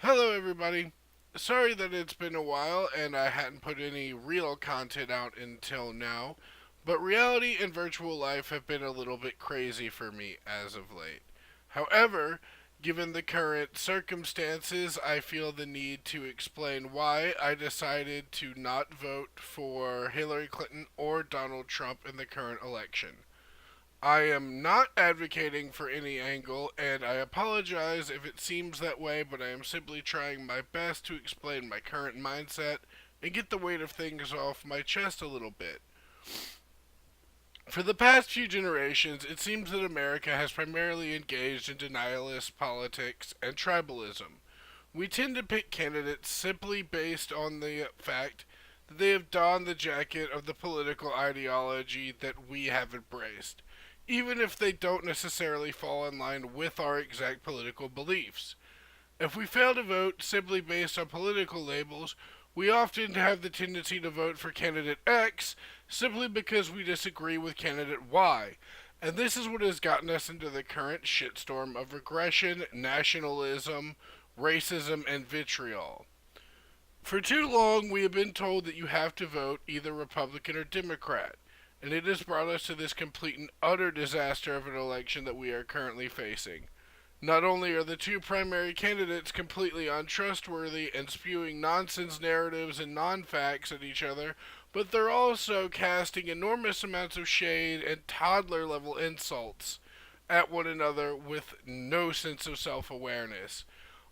Hello, everybody. Sorry that it's been a while and I hadn't put any real content out until now, but reality and virtual life have been a little bit crazy for me as of late. However, given the current circumstances, I feel the need to explain why I decided to not vote for Hillary Clinton or Donald Trump in the current election. I am not advocating for any angle, and I apologize if it seems that way, but I am simply trying my best to explain my current mindset and get the weight of things off my chest a little bit. For the past few generations, it seems that America has primarily engaged in denialist politics and tribalism. We tend to pick candidates simply based on the fact that they have donned the jacket of the political ideology that we have embraced, even if they don't necessarily fall in line with our exact political beliefs. If we fail to vote simply based on political labels, we often have the tendency to vote for candidate X simply because we disagree with candidate Y. And this is what has gotten us into the current shitstorm of aggression, nationalism, racism, and vitriol. For too long, we have been told that you have to vote either Republican or Democrat, and it has brought us to this complete and utter disaster of an election that we are currently facing. Not only are the two primary candidates completely untrustworthy and spewing nonsense narratives and non facts at each other, but they're also casting enormous amounts of shade and toddler level insults at one another with no sense of self awareness.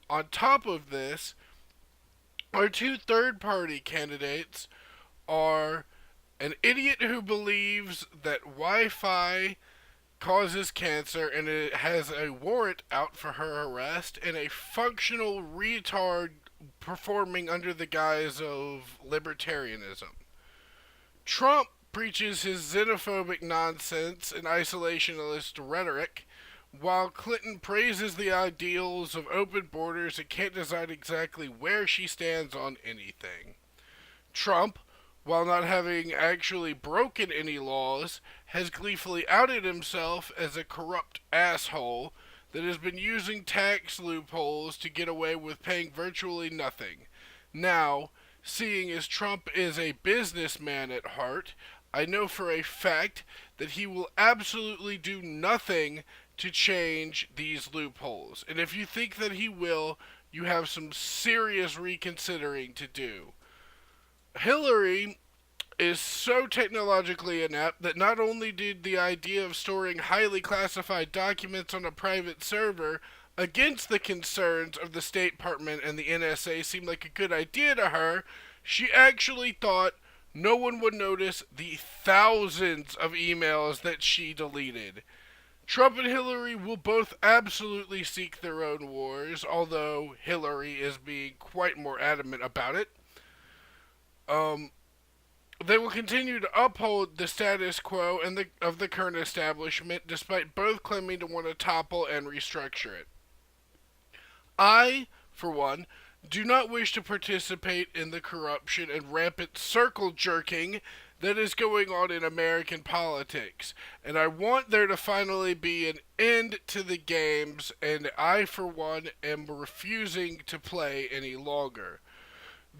On top of this, our two third party candidates are an idiot who believes that Wi Fi causes cancer and it has a warrant out for her arrest, and a functional retard performing under the guise of libertarianism. Trump preaches his xenophobic nonsense and isolationist rhetoric, while Clinton praises the ideals of open borders and can't decide exactly where she stands on anything. Trump, while not having actually broken any laws, has gleefully outed himself as a corrupt asshole that has been using tax loopholes to get away with paying virtually nothing. Now, seeing as Trump is a businessman at heart, I know for a fact that he will absolutely do nothing to change these loopholes. And if you think that he will, you have some serious reconsidering to do. Hillary is so technologically inept that not only did the idea of storing highly classified documents on a private server against the concerns of the State Department and the NSA seem like a good idea to her, she actually thought no one would notice the thousands of emails that she deleted. Trump and Hillary will both absolutely seek their own wars, although Hillary is being quite more adamant about it. Um, they will continue to uphold the status quo of the current establishment, despite both claiming to want to topple and restructure it. I, for one, do not wish to participate in the corruption and rampant circle jerking that is going on in American politics, and I want there to finally be an end to the games, and I, for one, am refusing to play any longer.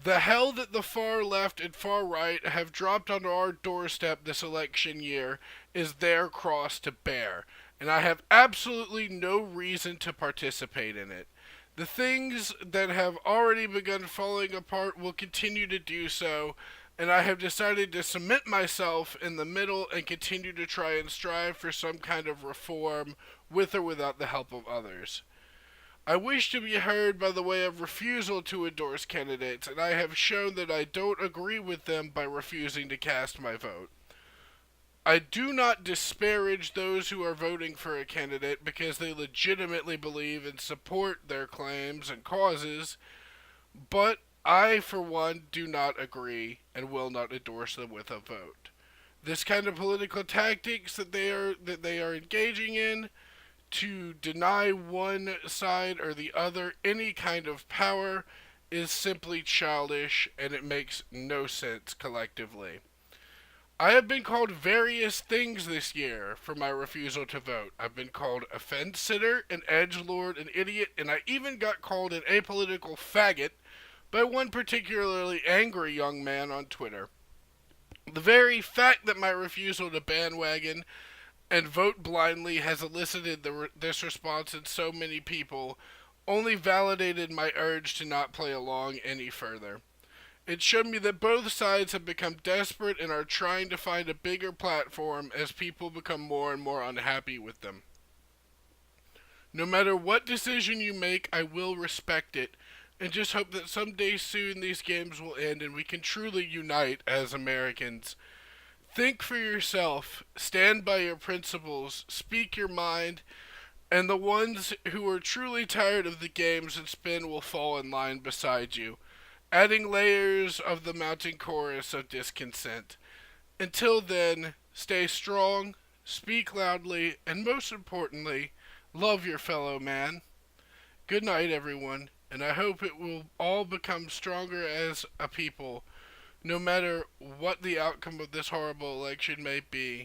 The hell that the far left and far right have dropped onto our doorstep this election year is their cross to bear, and I have absolutely no reason to participate in it. The things that have already begun falling apart will continue to do so, and I have decided to cement myself in the middle and continue to try and strive for some kind of reform with or without the help of others. I wish to be heard by the way of refusal to endorse candidates, and I have shown that I don't agree with them by refusing to cast my vote. I do not disparage those who are voting for a candidate because they legitimately believe and support their claims and causes, but I, for one, do not agree and will not endorse them with a vote. This kind of political tactics that they are engaging in to deny one side or the other any kind of power is simply childish and it makes no sense collectively. I have been called various things this year for my refusal to vote. I've been called a fence sitter, an edgelord, an idiot, and I even got called an apolitical faggot by one particularly angry young man on Twitter. The very fact that my refusal to bandwagon and vote blindly has elicited this response in so many people only validated my urge to not play along any further. It showed me that both sides have become desperate and are trying to find a bigger platform as people become more and more unhappy with them. No matter what decision you make, I will respect it and just hope that someday soon these games will end and we can truly unite as Americans. Think for yourself, stand by your principles, speak your mind, and the ones who are truly tired of the games and spin will fall in line beside you, adding layers of the mounting chorus of discontent. Until then, stay strong, speak loudly, and most importantly, love your fellow man. Good night, everyone, and I hope it will all become stronger as a people, no matter what the outcome of this horrible election may be.